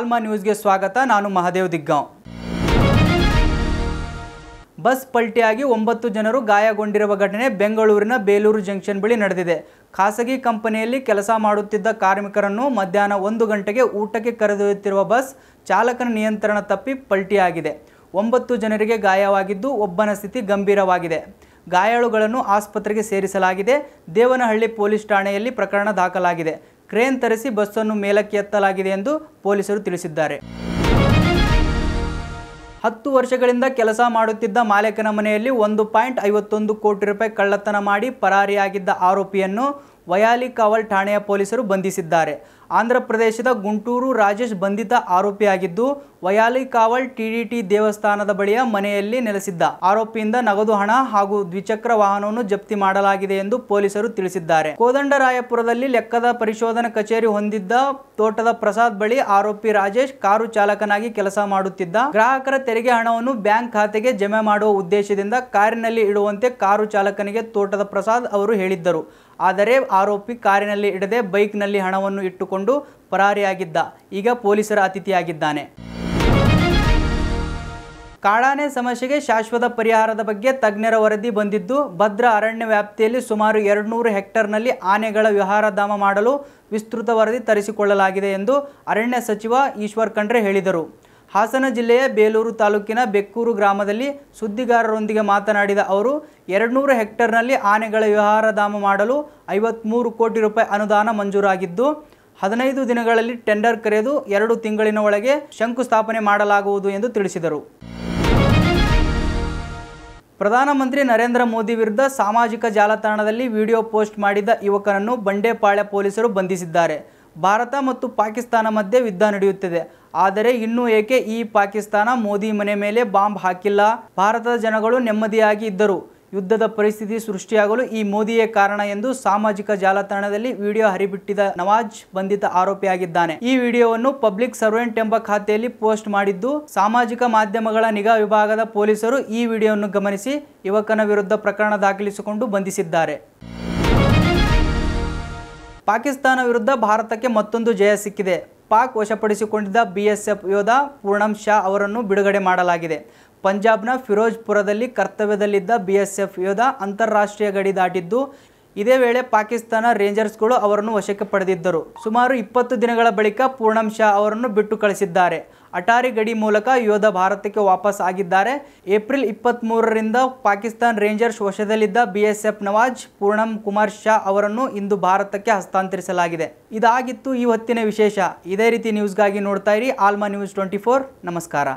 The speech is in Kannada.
ಆಲ್ಮಾ ನ್ಯೂಸ್ಗೆ ಸ್ವಾಗತ. ನಾನು ಮಹದೇವ್ ದಿಗ್ಗಾಂವ್. ಬಸ್ ಪಲ್ಟಿಯಾಗಿ 9 ಜನರು ಗಾಯಗೊಂಡಿರುವ ಘಟನೆ ಬೆಂಗಳೂರಿನ ಬೇಲೂರು ಜಂಕ್ಷನ್ ಬಳಿ ನಡೆದಿದೆ. ಖಾಸಗಿ ಕಂಪನಿಯಲ್ಲಿ ಕೆಲಸ ಮಾಡುತ್ತಿದ್ದ ಕಾರ್ಮಿಕರನ್ನು ಮಧ್ಯಾಹ್ನ 1 ಗಂಟೆಗೆ ಊಟಕ್ಕೆ ಕರೆದೊಯ್ಯುತ್ತಿರುವ ಬಸ್ ಚಾಲಕನ ನಿಯಂತ್ರಣ ತಪ್ಪಿ ಪಲ್ಟಿಯಾಗಿದೆ. 9 ಜನರಿಗೆ ಗಾಯವಾಗಿದ್ದು ಒಬ್ಬನ ಸ್ಥಿತಿ ಗಂಭೀರವಾಗಿದೆ. ಗಾಯಾಳುಗಳನ್ನು ಆಸ್ಪತ್ರೆಗೆ ಸೇರಿಸಲಾಗಿದೆ. ದೇವನಹಳ್ಳಿ ಪೊಲೀಸ್ ಠಾಣೆಯಲ್ಲಿ ಪ್ರಕರಣ ದಾಖಲಾಗಿದೆ. ಕ್ರೇನ್ ತರಿಸಿ ಬಸ್ಸನ್ನು ಮೇಲಕ್ಕೆ ಎತ್ತಲಾಗಿದೆ ಎಂದು ಪೊಲೀಸರು ತಿಳಿಸಿದ್ದಾರೆ. 10 ವರ್ಷಗಳಿಂದ ಕೆಲಸ ಮಾಡುತ್ತಿದ್ದ ಮಾಲೀಕನ ಮನೆಯಲ್ಲಿ 1.51 ಕೋಟಿ ರೂಪಾಯಿ ಕಳ್ಳತನ ಮಾಡಿ ಪರಾರಿಯಾಗಿದ್ದ ಆರೋಪಿಯನ್ನು ವಯಾಲಿಕಾವಲ್ ಠಾಣೆಯ ಪೊಲೀಸರು ಬಂಧಿಸಿದ್ದಾರೆ. ಆಂಧ್ರ ಪ್ರದೇಶದ ಗುಂಟೂರು ರಾಜೇಶ್ ಬಂಧಿತ ಆರೋಪಿಯಾಗಿದ್ದು, ವಯಾಲಿಕಾವಲ್ ಟಿಟಿಡಿ ದೇವಸ್ಥಾನದ ಬಳಿಯ ಮನೆಯಲ್ಲಿ ನೆಲೆಸಿದ್ದ ಆರೋಪಿಯಿಂದ ನಗದು ಹಣ ಹಾಗೂ ದ್ವಿಚಕ್ರ ವಾಹನವನ್ನು ಜಪ್ತಿ ಮಾಡಲಾಗಿದೆ ಎಂದು ಪೊಲೀಸರು ತಿಳಿಸಿದ್ದಾರೆ. ಕೋದಂಡರಾಯಪುರದಲ್ಲಿ ಲೆಕ್ಕದ ಪರಿಶೋಧನಾ ಕಚೇರಿ ಹೊಂದಿದ್ದ ತೋಟದ ಪ್ರಸಾದ್ ಬಳಿ ಆರೋಪಿ ರಾಜೇಶ್ ಕಾರು ಚಾಲಕನಾಗಿ ಕೆಲಸ ಮಾಡುತ್ತಿದ್ದ. ಗ್ರಾಹಕರ ತೆರಿಗೆ ಹಣವನ್ನು ಬ್ಯಾಂಕ್ ಖಾತೆಗೆ ಜಮೆ ಮಾಡುವ ಉದ್ದೇಶದಿಂದ ಕಾರಿನಲ್ಲಿ ಇಡುವಂತೆ ಕಾರು ಚಾಲಕನಿಗೆ ತೋಟದ ಪ್ರಸಾದ್ ಅವರು ಹೇಳಿದ್ದರು. ಆದರೆ ಆರೋಪಿ ಕಾರಿನಲ್ಲಿ ಇಡದೆ ಬೈಕ್ನಲ್ಲಿ ಹಣವನ್ನು ಇಟ್ಟುಕೊಂಡು ಪರಾರಿಯಾಗಿದ್ದ. ಈಗ ಪೊಲೀಸರ ಅತಿಥಿಯಾಗಿದ್ದಾನೆ. ಕಾಡಾನೆ ಸಮಸ್ಯೆಗೆ ಶಾಶ್ವತ ಪರಿಹಾರದ ಬಗ್ಗೆ ತಜ್ಞರ ವರದಿ ಬಂದಿದ್ದು, ಭದ್ರಾ ಅರಣ್ಯ ವ್ಯಾಪ್ತಿಯಲ್ಲಿ ಸುಮಾರು 200 ಹೆಕ್ಟೇರ್ನಲ್ಲಿ ಆನೆಗಳ ವಿಹಾರಧಾಮ ಮಾಡಲು ವಿಸ್ತೃತ ವರದಿ ತರಿಸಿಕೊಳ್ಳಲಾಗಿದೆ ಎಂದು ಅರಣ್ಯ ಸಚಿವ ಈಶ್ವರ್ ಖಂಡ್ರೆ ಹೇಳಿದರು. ಹಾಸನ ಜಿಲ್ಲೆಯ ಬೇಲೂರು ತಾಲೂಕಿನ ಬೆಕ್ಕೂರು ಗ್ರಾಮದಲ್ಲಿ ಸುದ್ದಿಗಾರರೊಂದಿಗೆ ಮಾತನಾಡಿದ ಅವರು, 200 ಹೆಕ್ಟೇರ್ನಲ್ಲಿ ಆನೆಗಳ ವಿಹಾರಧಾಮ ಮಾಡಲು 53 ಕೋಟಿ ರೂಪಾಯಿ ಅನುದಾನ ಮಂಜೂರಾಗಿದ್ದು, 15 ದಿನಗಳಲ್ಲಿ ಟೆಂಡರ್ ಕರೆದು 2 ತಿಂಗಳಿನ ಒಳಗೆ ಶಂಕುಸ್ಥಾಪನೆ ಮಾಡಲಾಗುವುದು ಎಂದು ತಿಳಿಸಿದರು. ಪ್ರಧಾನಮಂತ್ರಿ ನರೇಂದ್ರ ಮೋದಿ ವಿರುದ್ಧ ಸಾಮಾಜಿಕ ಜಾಲತಾಣದಲ್ಲಿ ವಿಡಿಯೋ ಪೋಸ್ಟ್ ಮಾಡಿದ್ದ ಯುವಕನನ್ನು ಬಂಡೆಪಾಳ್ಯ ಪೊಲೀಸರು ಬಂಧಿಸಿದ್ದಾರೆ. ಭಾರತ ಮತ್ತು ಪಾಕಿಸ್ತಾನ ಮಧ್ಯೆ ಯುದ್ಧ ನಡೆಯುತ್ತಿದೆ. ಆದರೆ ಇನ್ನೂ ಏಕೆ ಈ ಪಾಕಿಸ್ತಾನ ಮೋದಿ ಮನೆ ಮೇಲೆ ಬಾಂಬ್ ಹಾಕಿಲ್ಲ? ಭಾರತದ ಜನಗಳು ನೆಮ್ಮದಿಯಾಗಿ ಇದ್ದರು. ಯುದ್ಧದ ಪರಿಸ್ಥಿತಿ ಸೃಷ್ಟಿಯಾಗಲು ಈ ಮೋದಿಯೇ ಕಾರಣ ಎಂದು ಸಾಮಾಜಿಕ ಜಾಲತಾಣದಲ್ಲಿ ವಿಡಿಯೋ ಹರಿಬಿಟ್ಟಿದ್ದ ನವಾಜ್ ಬಂಧಿತ ಆರೋಪಿಯಾಗಿದ್ದಾನೆ. ಈ ವಿಡಿಯೋವನ್ನು ಪಬ್ಲಿಕ್ ಸರ್ವೆಂಟ್ ಎಂಬ ಖಾತೆಯಲ್ಲಿ ಪೋಸ್ಟ್ ಮಾಡಿದ್ದು, ಸಾಮಾಜಿಕ ಮಾಧ್ಯಮಗಳ ನಿಗಾ ವಿಭಾಗದ ಪೊಲೀಸರು ಈ ವಿಡಿಯೋವನ್ನು ಗಮನಿಸಿ ಯುವಕನ ವಿರುದ್ಧ ಪ್ರಕರಣ ದಾಖಲಿಸಿಕೊಂಡು ಬಂಧಿಸಿದ್ದಾರೆ. ಪಾಕಿಸ್ತಾನ ವಿರುದ್ಧ ಭಾರತಕ್ಕೆ ಮತ್ತೊಂದು ಜಯ ಸಿಕ್ಕಿದೆ. ಪಾಕ್ ವಶಪಡಿಸಿಕೊಂಡಿದ್ದ ಬಿಎಸ್ಎಫ್ ಯೋಧ ಪೂರ್ಣಂ ಶಾ ಅವರನ್ನು ಬಿಡುಗಡೆ ಮಾಡಲಾಗಿದೆ. ಪಂಜಾಬ್ನ ಫಿರೋಜ್ಪುರದಲ್ಲಿ ಕರ್ತವ್ಯದಲ್ಲಿದ್ದ ಬಿಎಸ್ಎಫ್ ಯೋಧ ಅಂತಾರಾಷ್ಟ್ರೀಯ ಗಡಿ ದಾಟಿದ್ದು, ಇದೇ ವೇಳೆ ಪಾಕಿಸ್ತಾನ ರೇಂಜರ್ಸ್ಗಳು ಅವರನ್ನು ವಶಕ್ಕೆ ಪಡೆದಿದ್ದರು. ಸುಮಾರು 20 ದಿನಗಳ ಬಳಿಕ ಪೂರ್ಣಂ ಶಾ ಅವರನ್ನು ಬಿಟ್ಟು ಕಳಿಸಿದ್ದಾರೆ. ಅಟಾರಿ ಗಡಿ ಮೂಲಕ ಯೋಧ ಭಾರತಕ್ಕೆ ವಾಪಸ್ ಆಗಿದ್ದಾರೆ. ಏಪ್ರಿಲ್ 23ರಿಂದ ಪಾಕಿಸ್ತಾನ ರೇಂಜರ್ಸ್ ವಶದಲ್ಲಿದ್ದ ಬಿಎಸ್ಎಫ್ ನವಾಜ್ ಪೂರ್ಣಂ ಕುಮಾರ್ ಶಾ ಅವರನ್ನು ಇಂದು ಭಾರತಕ್ಕೆ ಹಸ್ತಾಂತರಿಸಲಾಗಿದೆ. ಇದಾಗಿತ್ತು ಈ ಹೊತ್ತಿನ ವಿಶೇಷ. ಇದೇ ರೀತಿ ನ್ಯೂಸ್ಗಾಗಿ ನೋಡ್ತಾ ಇರಿ ಆಲ್ಮಾ ನ್ಯೂಸ್ 24. ನಮಸ್ಕಾರ.